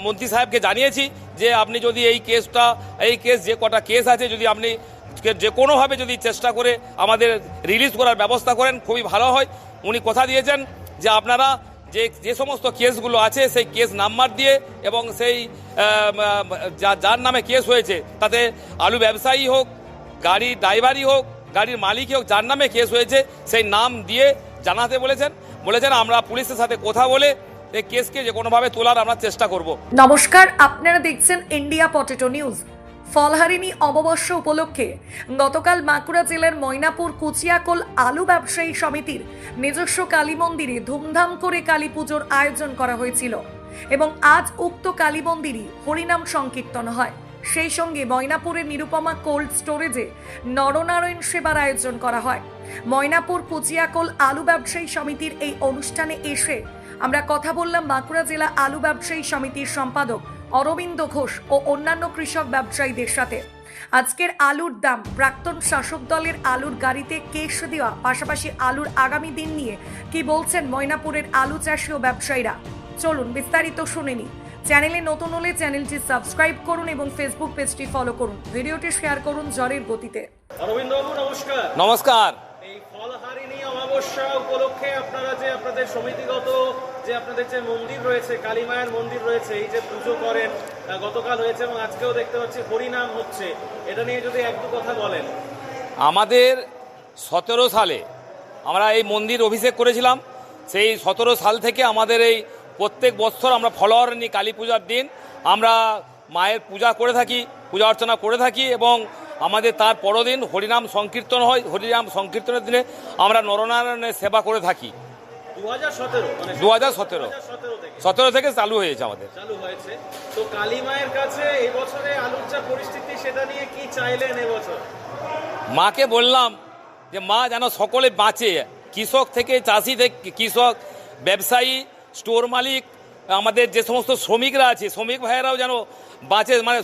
মন্ত্রী সাহেবকে জানিয়েছি যে আপনি যদি এই কেস যে কটা কেস আছে যদি আপনি যে কোনোভাবে যদি চেষ্টা করে আমাদের রিলিজ করার ব্যবস্থা করেন খুবই ভালো হয়। উনি কথা দিয়েছেন যে আপনারা যে সমস্ত কেসগুলো আছে সেই কেস নাম্বার দিয়ে এবং সেই যার নামে কেস হয়েছে তাতে আলু ব্যবসায়ী হোক, গাড়ির ড্রাইভারই হোক, গাড়ির মালিকই হোক, যার নামে কেস হয়েছে সেই নাম দিয়ে জানাতে বলেছেন আমরা পুলিশের সাথে কথা বলে এই কেসকে যে কোনোভাবে তোলার আমরা চেষ্টা করব। নমস্কার, আপনারা দেখছেন ইন্ডিয়া পটেটো নিউজ। ফলহারিণী অমাবস্যা উপলক্ষে গতকাল বাঁকুড়া জেলার ময়নাপুর কুচিয়াকোল আলু ব্যবসায়ী সমিতির নিজস্ব কালী মন্দিরে ধুমধাম করে কালী পুজোর আয়োজন করা হয়েছিল এবং আজ উক্ত কালী মন্দিরই হরিনাম সংকীর্তন হয়। সেই সঙ্গে ময়নাপুরের নিরুপমা কোল্ড স্টোরেজে নরনারায়ণ সেবার আয়োজন করা হয়। ময়নাপুর কুচিয়াকোল আলু ব্যবসায়ী সমিতির এই অনুষ্ঠানে এসে আমরা কথা বললাম বাঁকুড়া জেলা আলু ব্যবসায়ী সমিতির সম্পাদক অরবিন্দ ঘোষ ও অন্যান্য কৃষক ব্যবসায়ীদের সাথে। আজকের আলুর দাম, প্রাক্তন শাসক দলের আলুর গাড়িতে কেস দেওয়া, পাশাপাশি আলুর আগামী দিন নিয়ে কি বলছেন ময়নাপুরের আলু চাষী ও ব্যবসায়ীরা, চলুন বিস্তারিত শুনে নিই। চ্যানেলে নতুন হলে চ্যানেলটি সাবস্ক্রাইব করুন এবং ফেসবুক পেজটি ফলো করুন। ভিডিওটি শেয়ার করুন ঝড়ের গতিতে। অরবিন্দ বাবু নমস্কার। নমস্কার। এই ফলহারিণী অমাবস্যা উপলক্ষে আপনারা যে আপনাদের সমিতিগত যে আপনাদের যে মন্দির রয়েছে, কালী মায়ের মন্দির রয়েছে, এই যে পুজো করেন, গতকাল হয়েছে এবং আজকেও দেখতে পাচ্ছি হরিনাম হচ্ছে, এটা নিয়ে যদি একটু কথা বলেন। আমাদের 17 সালে আমরা এই মন্দির অভিষেক করেছিলাম। সেই 17 সাল থেকে আমাদের এই প্রত্যেক বছর আমরা ফলহারিণী কালী পূজার দিন আমরা মায়ের পূজা করে থাকি, পূজা অর্চনা করে থাকি এবং আমাদের তার পরদিন হরিনাম সংকীর্তন হয়। হরিনাম সংকীর্তনের দিনে আমরা নরনারায়ণের সেবা করে থাকি। 2017 থেকে চালু হয়েছে আমাদের। চালু হয়েছে তো কালী মায়ের কাছে এই বছরে আলুর যা পরিস্থিতি সেটা নিয়ে কি চাইলেন এবছর? মাকে বললাম যে মা যেন সকলে বাঁচে, কৃষক থেকে চাষি থেকে কৃষক, ব্যবসায়ী, স্টোর মালিক, আমাদের যে সমস্ত শ্রমিকরা আছে শ্রমিক ভাইয়েরাও যেন বাঁচে, মানে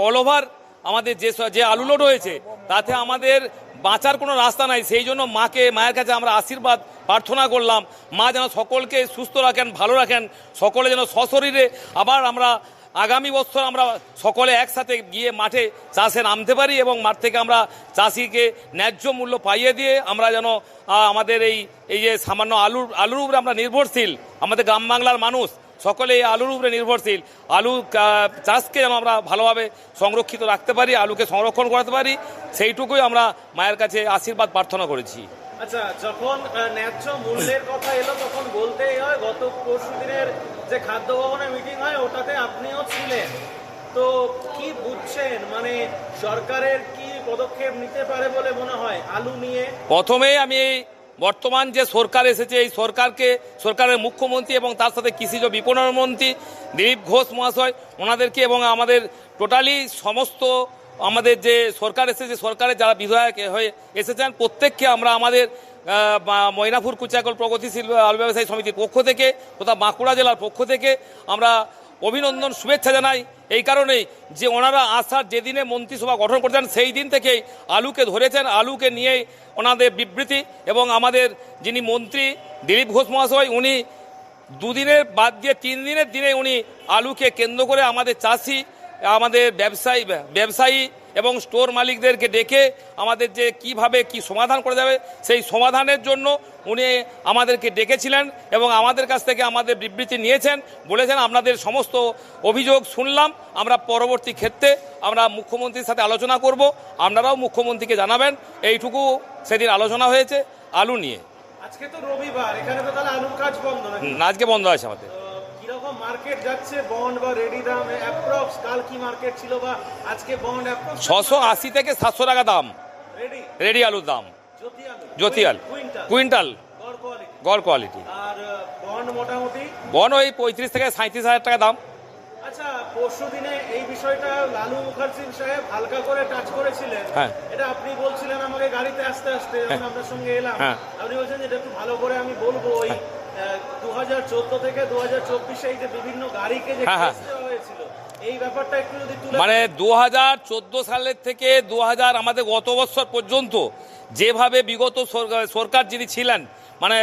অল ওভার আমাদের যে আলু লোড হয়েছে তাতে আমাদের বাঁচার কোনো রাস্তা নাই। সেই জন্য মায়ের কাছে আমরা আশীর্বাদ প্রার্থনা করলাম, মা যেন সকলকে সুস্থ রাখেন, ভালো রাখেন, সকলে যেন সশরীরে আবার আমরা আগামী বছর আমরা সকলে একসাথে গিয়ে মাঠে চাষে নামতে পারি এবং মাঠ থেকে আমরা চাষিকে ন্যায্য মূল্য পাইয়ে দিয়ে আমরা যেন আমাদের এই যে সামান্য আলুর উপরে আমরা নির্ভরশীল, আমাদের গ্রাম বাংলার মানুষ সকলে এই আলুর উপরে নির্ভরশীল, আলু চাষকে যেন আমরা ভালোভাবে সংরক্ষিত রাখতে পারি, আলুকে সংরক্ষণ করতে পারি, সেইটুকুই আমরা মায়ের কাছে আশীর্বাদ প্রার্থনা করেছি। আচ্ছা, যখন ন্যায্য মূল্যের কথা এলো তখন বলতেই হয় গত পরশু দিনের যে খাদ্য ভবনে মিটিং হয় ওটাতে আপনিও ছিলেন, তো কি বুঝছেন, মানে সরকারের কি পদক্ষেপ নিতে পারে বলে মনে হয় আলু নিয়ে? প্রথমেই আমি বর্তমান যে সরকার এসেছে এই সরকারের মুখ্যমন্ত্রী এবং তার সাথে কৃষিজ বিপণন মন্ত্রী দিলীপ ঘোষ মহাশয়, ওনাদেরকে এবং আমাদের টোটালি সমস্ত আমাদের যে সরকার এসেছে সরকারের যারা বিধায়ক হয়ে এসেছেন প্রত্যেককে আমরা আমাদের ময়নাপুর কুচিয়াকোল প্রগতিশীল আলু ব্যবসায়ী সমিতির পক্ষ থেকে তথা বাঁকুড়া জেলার পক্ষ থেকে আমরা অভিনন্দন শুভেচ্ছা জানাই। এই কারণেই যে ওনারা আসার যেদিনে মন্ত্রিসভা গঠন করছেন সেই দিন থেকেই আলুকে ধরেছেন, আলুকে নিয়েই ওনাদের বিবৃতি এবং আমাদের যিনি মন্ত্রী দিলীপ ঘোষ মহাশয় উনি দুদিনের বাদ দিয়ে 3 দিনের দিনে উনি আলুকে কেন্দ্র করে আমাদের চাষি, আমাদের ব্যবসায়ী এবং স্টোর মালিকদেরকে ডেকে আমাদের যে কিভাবে কি সমাধান করা যাবে সেই সমাধানের জন্য উনি আমাদেরকে ডেকেছিলেন এবং আমাদের কাছ থেকে আমাদের বিবৃতি নিয়েছেন, বলেছেন আপনাদের সমস্ত অভিযোগ শুনলাম, আমরা পরবর্তী ক্ষেত্রে আমরা মুখ্যমন্ত্রীর সাথে আলোচনা করব, আপনারাও মুখ্যমন্ত্রীকে জানাবেন। এইটুকু সেদিন আলোচনা হয়েছে আলু নিয়ে। আজকে তো রবিবার, এখানে তো তাহলে আলুর কাজ বন্ধ নাকি? আজকে বন্ধ আছে আমাদের। কিরকম মার্কেট যাচ্ছে বন্ড বা রেডি দাম অ্যাপ্রক্স? কাল কি মার্কেট ছিল বা আজকে বন্ড অ্যাপ্রক্স? 680 থেকে 700 টাকা দাম রেডি আলুর দাম, জ্যোতি আলু কুইন্টাল গড় কোয়ালিটি। আর বন্ড মোটামুটি ওই 35 থেকে 37 হাজার টাকা দাম। আচ্ছা, পরশু দিনে এই বিষয়টা লালু মুখার্জি সাহেব হালকা করে টাচ করেছিলেন, এটা আপনি বলছিলেন আমাকে গাড়িতে আসতে যখন আপনার সঙ্গে এলাম, আপনি বলছেন যে এটা একটু ভালো করে আমি বলবো ওই 2014 থেকে 2024 এই যে বিভিন্ন গাড়িকে যে কেস দেওয়া হয়েছিল এই ব্যাপারটা একটু যদি তুলে। মানে 2014 সালের থেকে 2000 আমাদের গত বছর পর্যন্ত যেভাবে বিগত সরকার যিনি ছিলেন মানে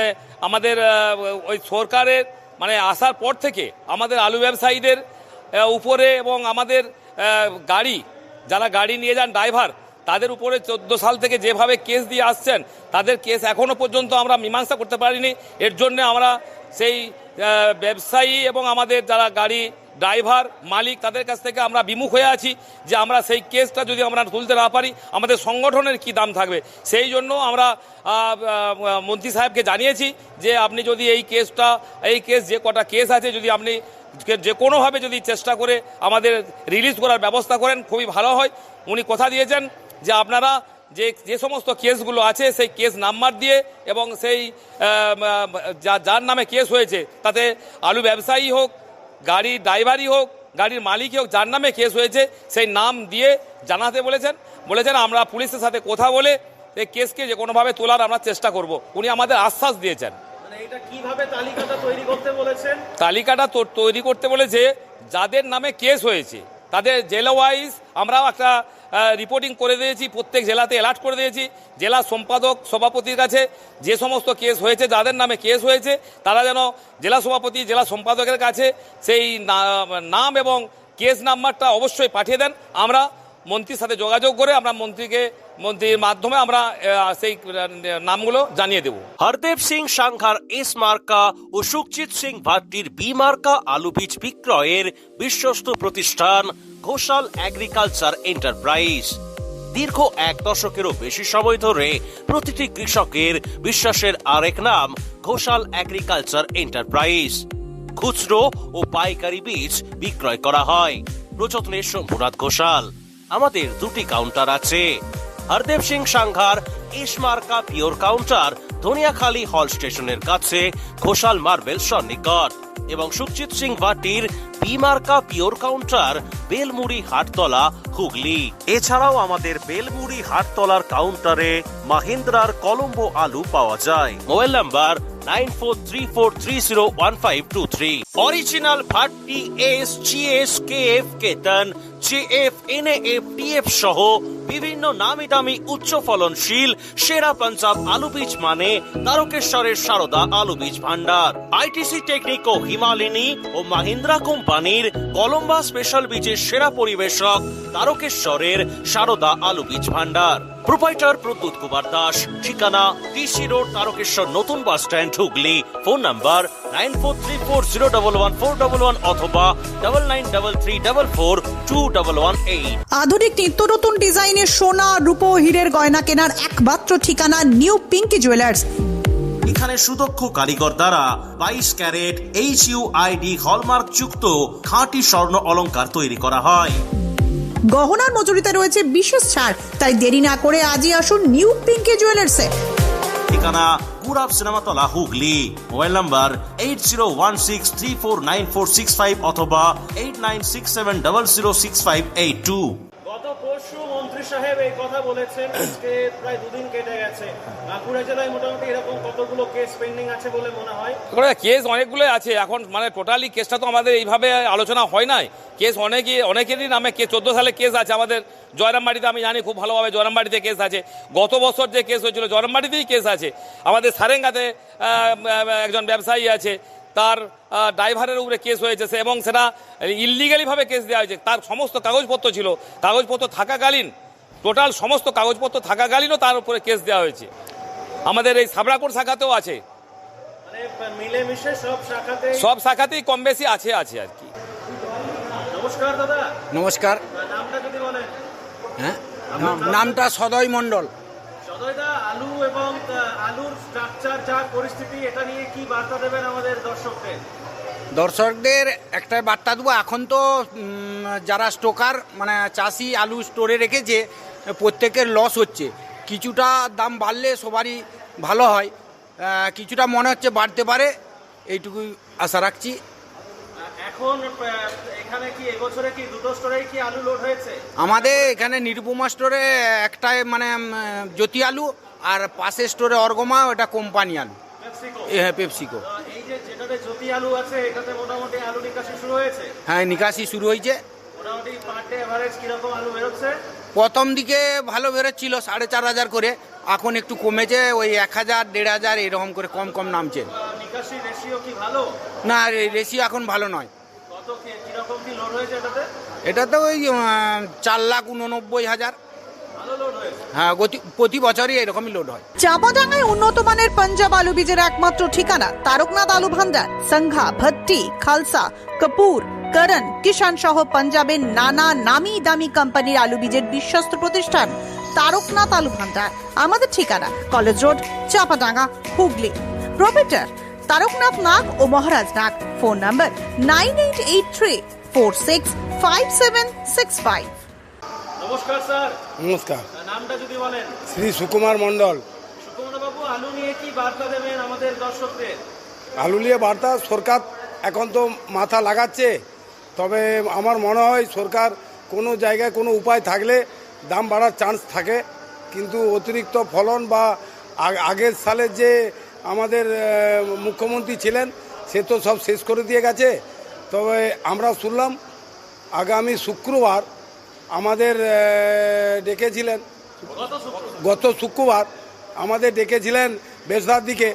আমাদের ওই সরকারের মানে আসার পর থেকে আমাদের আলু ব্যবসায়ীদের উপরে এবং আমাদের গাড়ি যারা গাড়ি নিয়ে যান ড্রাইভার তাদের উপরে 14 সাল থেকে যেভাবে কেস দিয়ে আসছেন তাদের কেস এখনও পর্যন্ত আমরা মীমাংসা করতে পারিনি। এর জন্য আমরা সেই ব্যবসায়ী এবং আমাদের যারা গাড়ি ড্রাইভার মালিক তাদের কাছ থেকে আমরা বিমুখ হয়ে আছি যে আমরা সেই কেসটা যদি আমরা তুলতে না পারি আমাদের সংগঠনের কি দাম থাকবে। সেই জন্য আমরা মন্ত্রী সাহেবকে জানিয়েছি যে আপনি যদি এই কেস যে কটা কেস আছে যদি আপনি যে কোনোভাবে যদি চেষ্টা করে আমাদের রিলিজ করার ব্যবস্থা করেন খুবই ভালো হয়। উনি কথা দিয়েছেন যে আপনারা যে সমস্ত কেসগুলো আছে সেই কেস নাম্বার দিয়ে এবং সেই যার নামে কেস হয়েছে তাতে আলু ব্যবসায়ী হোক গাড়ি ড্রাইভারই হোক গাড়ির মালিকই হোক যার নামে কেস হয়েছে সেই নাম দিয়ে জানাতে বলেছেন আমরা পুলিশের সাথে কথা বলে এই কেসকে যে কোনোভাবে তোলার আমরা চেষ্টা করব। উনি আমাদের আশ্বাস দিয়েছেন। এটা কিভাবে তালিকাটা তৈরি করতে বলেছেন? তালিকাটা তৈরি করতে বলেছে যাদের নামে কেস হয়েছে তাদের জেলা ওয়াইজ আমরাও একটা রিপোর্টিং করে দিয়েছি, প্রত্যেক জেলাতে অ্যালার্ট করে দিয়েছি। জেলা সম্পাদক সভাপতির কাছে যে সমস্ত কেস হয়েছে যাদের নামে কেস হয়েছে তারা যেন জেলা সভাপতি জেলা সম্পাদকের কাছে সেই নাম এবং কেস নাম্বারটা অবশ্যই পাঠিয়ে দেন। আমরা মন্ত্রীর সাথে যোগাযোগ করে আমরা মন্ত্রীর মাধ্যমে আমরা সেই নামগুলো জানিয়ে দেব। হরদেব সিং সাংঘার এস মার্কা ও সুখজিৎ সিং ভাট্টির বি মার্কা আলু বীজ বিক্রয়ের বিশ্বস্ত প্রতিষ্ঠান ঘোষাল এগ্রিকালচার এন্টারপ্রাইজ। দীর্ঘ 1 দশকেরও বেশি সময় ধরে প্রতিটি কৃষকের বিশ্বাসের আরেক নাম ঘোষাল এগ্রিকালচার এন্টারপ্রাইজ। খুচরো ও পাইকারি বীজ বিক্রয় করা হয়। প্রযত্নে শম্ভুনাথ ঘোষাল। আমাদের 2টি কাউন্টার আছে। হরদেব সিং সাংঘার এস মার্কা পিওর কাউন্টার ধনিয়াখালী হল স্টেশনের কাছে ঘোষাল মার্বেল সন্নিকট এবং সুখজিৎ সিং ভাটির বি মার্কা পিওর কাউন্টার বেলমুড়ি হাটতলা হুগলি। এছাড়াও আমাদের বেলমুড়ি হাটতলার কাউন্টারে মাহিন্দ্রার কলম্বো আলু পাওয়া যায়। Mobile number 9434301523। Original Bhatti S GS KF কেতন জেএফ এনএএফ টিএফ সহ বিভিন্ন নামি দামি উচ্চ ফলনশীল সেরা পাঞ্জাব আলু বীজ মানে তারকেশ্বরের সারদা আলু বীজ ভান্ডার। আইটিসি টেকনিক ও হিমালিনী ও মাহিন্দ্রা কোম্পানির কলম্বা স্পেশাল বীজের সেরা পরিবেশক তারকেশ্বরের সারদা আলু বীজ ভান্ডার। প্রোপাইটার প্রদ্যুৎ কুমার দাস। ঠিকানা টিসি রোড তারকেশ্বর নতুন bus stand Hooghly. Phone number 9434011411 অথবা 9933442118। আধুনিক নিত্য নতুন ডিজাইনের সোনা রূপো হীরের গয়না কেনার একমাত্র ঠিকানা নিউ পিঙ্কি জুয়েলার্স। এখানে সুদক্ষ কারিগর দ্বারা 22 ক্যারেট HUID হলমার্ক যুক্ত খাঁটি স্বর্ণ অলংকার তৈরি করা হয়। গহনার মজুরিতে রয়েছে বিশেষ ছাড়, তাই দেরি না করে আজই আসুন নিউ পিঙ্কি জুয়েলার্সে। ঠিকানা কুরাব সিনেমাতলা হুগলি। মোবাইল নাম্বার 8016349465 অথবা 8967006582। গত পরশু মন্ত্রী সাহেব এই কথা বলেছেন, আজকে প্রায় 2 দিন কেটে গেছে। বাঁকুড়া জেলায় মোটামুটি এরকম কতগুলো কেস পেন্ডিং আছে বলে মনে হয়? কেস অনেকগুলো আছে এখন, মানে টোটালি কেসটা তো আমাদের এইভাবে আলোচনা হয় নাই। কেস অনেকেরই নামে 14 সালে কেস আছে আমাদের জয়রামবাড়িতে, আমি জানি খুব ভালোভাবে জয়রামবাড়িতে কেস আছে। গত বছর যে কেস হয়েছিল জয়রামবাড়িতেই কেস আছে। আমাদের সারেঙ্গাতে একজন ব্যবসায়ী আছে, তার ড্রাইভারের উপরে কেস হয়েছে এবং সেটা ইললিগালিভাবে কেস দেওয়া হয়েছে। তার সমস্ত কাগজপত্র ছিল, কাগজপত্র থাকাকালীন টোটাল সমস্ত কাগজপত্র থাকাকালীনও তার উপরে কেস দেওয়া হয়েছে। আমাদের এই সাবরাকোট শাখাতেও আছে, মিলেমিশে সব শাখাতেই কম বেশি আছে আর কি। নমস্কার দাদা। নমস্কার। নামটা যদি বলেন। হ্যাঁ, নামটা সদয় মণ্ডল। সদয়দা, আলু এবং আলুর স্ট্রাকচার যা পরিস্থিতি, এটা নিয়ে কি বার্তা দেবেন আমাদের দর্শকদের? দর্শকদের একটাই বার্তা দেবো, এখন তো যারা স্টোকার মানে চাষি আলু স্টোরে রেখেছে প্রত্যেকের লস হচ্ছে। কিছুটা দাম বাড়লে সবারই ভালো হয়, কিছুটা মনে হচ্ছে বাড়তে পারে, এইটুকুই আশা রাখছি। এখন এখানে কি এবছরে কি দুটো স্টোরেই কি আলু লোড হয়েছে? আমাদের এখানে নিরুপমা স্টোরে একটাই মানে জ্যোতি আলু, আর পাশের স্টোরে অর্গমা, ওটা কোম্পানি আলু। হ্যাঁ, পেপসিকো। এই যেটাতে জ্যোতি আলু আছে এটাতে মোটামুটি আলু নিকাশি শুরু হয়েছে? হ্যাঁ, নিকাশি শুরু হয়েছে। মোটামুটি পার ডে এভারেজ কিরকম আলু বেরোচ্ছে? প্রথম দিকে ভালো বেরোচ্ছিল 4500 করে, এখন একটু কমেছে, ওই 1000 1500 এরকম করে কম নামছে। নিকাশি রেশিও কি ভালো? না, রেশিও এখন ভালো নয়। কত কিরকম কি লোড হয়েছে এটাতে? এটাতে ওই 4,89,000। ভালো লোড হয়েছে। হ্যাঁ, প্রতি বছরই এরকমই লোড হয়। চাপাডাঙ্গায় উন্নত মানের পাঞ্জাব আলু বীজের একমাত্র ঠিকানা তারকনাথ আলু ভান্ডার। সংঘা, ভট্টি, খালসা, কপুর, করণ, কিষান সহ পাঞ্জাবের নানা নামি দামি কোম্পানির আলু বীজের বিশ্বস্ত প্রতিষ্ঠান তারকনাথ আলু ভান্ডার। আমাদের ঠিকানা college road, Chapadanga, Hooghly. Proprietor Taraknath Nag ও মহারাজ নাগ। Phone number 9883465765। নমস্কার স্যার। নমস্কার, নামটা যদি বলেন। শ্রী সুকুমার মণ্ডল। সুকুমার বাবু, আলু নিয়ে কি বার্তা দেবেন আমাদের দর্শকদের? আলু নিয়ে বার্তা, সরকার এখন তো মাথা লাগাচ্ছে, তবে আমার মনে হয় সরকার কোনো জায়গায় কোনো উপায় থাকলে দাম বাড়ার চান্স থাকে, কিন্তু অতিরিক্ত ফলন বা আগের সালে যে আমাদের মুখ্যমন্ত্রী ছিলেন সে তো সব শেষ করে দিয়ে গেছে। তবে আমরা শুনলাম আগামী শুক্রবার আমাদের ডেকেছিলেন, গত শুক্রবার আমাদের ডেকেছিলেন ব্যবসার দিকে।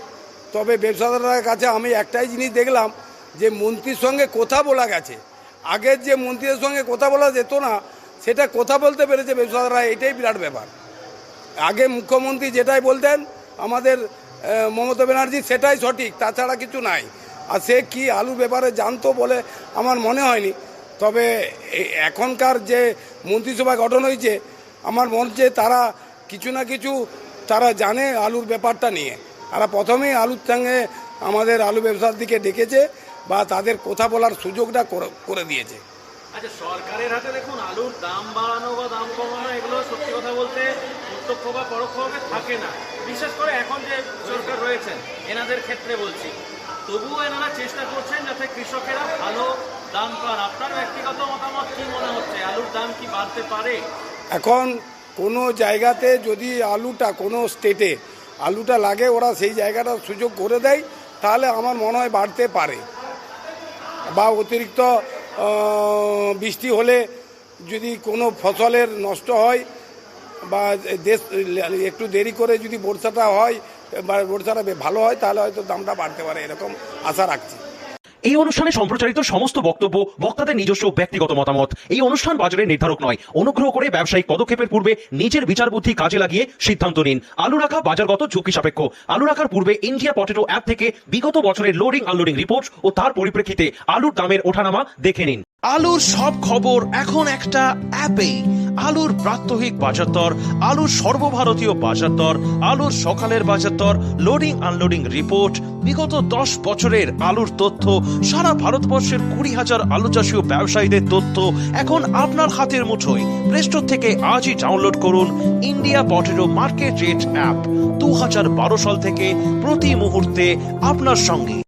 তবে ব্যবসাদারদের কাছে আমি একটাই জিনিস দেখলাম যে মন্ত্রীর সঙ্গে কথা বলা গেছে। আগের যে মন্ত্রীদের সঙ্গে কথা বলা যেত না, সেটা কথা বলতে পেরেছে ব্যবসাদাররা, এটাই বিরাট ব্যাপার। আগে মুখ্যমন্ত্রী যেটাই বলতেন আমাদের মমতা ব্যানার্জি, সেটাই সঠিক, তাছাড়া কিছু নাই। আর সে কি আলুর ব্যাপারে জানতো বলে আমার মনে হয়নি। তবে এখনকার যে মন্ত্রিসভা গঠন হয়েছে, আমার মনে হচ্ছে তারা কিছু না কিছু তারা জানে আলুর ব্যাপারটা নিয়ে। তারা প্রথমেই আলুর সঙ্গে আমাদের আলু ব্যবসার দিকে ডেকেছে বা তাদের কথা বলার সুযোগটা করে দিয়েছে। আচ্ছা, সরকারের হাতে দেখুন আলুর দাম বাড়ানো বা দাম কমানো এগুলো সত্যি কথা বলতে প্রত্যক্ষ বা পরোক্ষভাবে থাকে না, বিশেষ করে এখন যে সরকার রয়েছেন এনাদের ক্ষেত্রে বলছি। তবুও এনারা চেষ্টা করছেন যাতে কৃষকেরা ভালো দাম পান। আপনার ব্যক্তিগত মতামত কি মনে হচ্ছে, আলুর দাম কি বাড়তে পারে? এখন কোনো জায়গাতে যদি আলুটা, কোনো স্টেটে আলুটা লাগে, ওরা সেই জায়গাটা সুযোগ করে দেয়, তাহলে আমার মনে হয় বাড়তে পারে। বা অতিরিক্ত বৃষ্টি হলে যদি কোনো ফসলের নষ্ট হয় বা দেশ একটু দেরি করে যদি বর্ষাটা হয় বা বর্ষাটা ভালো হয়, তাহলে হয়তো দামটা বাড়তে পারে, এরকম আশা রাখছি। এই অনুষ্ঠানে সম্প্রচারিত সমস্ত বক্তব্য বক্তাদের নিজস্ব ব্যক্তিগত মতামত। এই অনুষ্ঠান বাজারের নির্ধারক নয়। অনুগ্রহ করে ব্যবসায়িক পদক্ষেপের পূর্বে নিজের বিচার বুদ্ধি কাজে লাগিয়ে সিদ্ধান্ত নিন। আলু রাখা বাজারগত ঝুঁকি সাপেক্ষ। আলু রাখার পূর্বে ইন্ডিয়া পটেটো অ্যাপ থেকে বিগত বছরের লোডিং আনলোডিং রিপোর্ট ও তার পরিপ্রেক্ষিতে আলুর দামের ওঠানামা দেখে নিন। আলুর সব খবর এখন একটা অ্যাপেই। আলুর প্রাত্যহিক বাজার দর, আলুর সর্বভারতীয় বাজার দর, আলুর সকালের বাজার দর, লোডিং আনলোডিং রিপোর্ট, বিগত 10 বছরের আলুর তথ্য, সারা ভারতবর্ষের 20,000 আলু চাষী ও ব্যবসায়ীদের তথ্য এখন আপনার হাতের মুঠোয়। প্লে স্টোর থেকে আজই ডাউনলোড করুন India potato market rate app. 2012 সাল থেকে প্রতি মুহূর্তে আপনার সঙ্গে।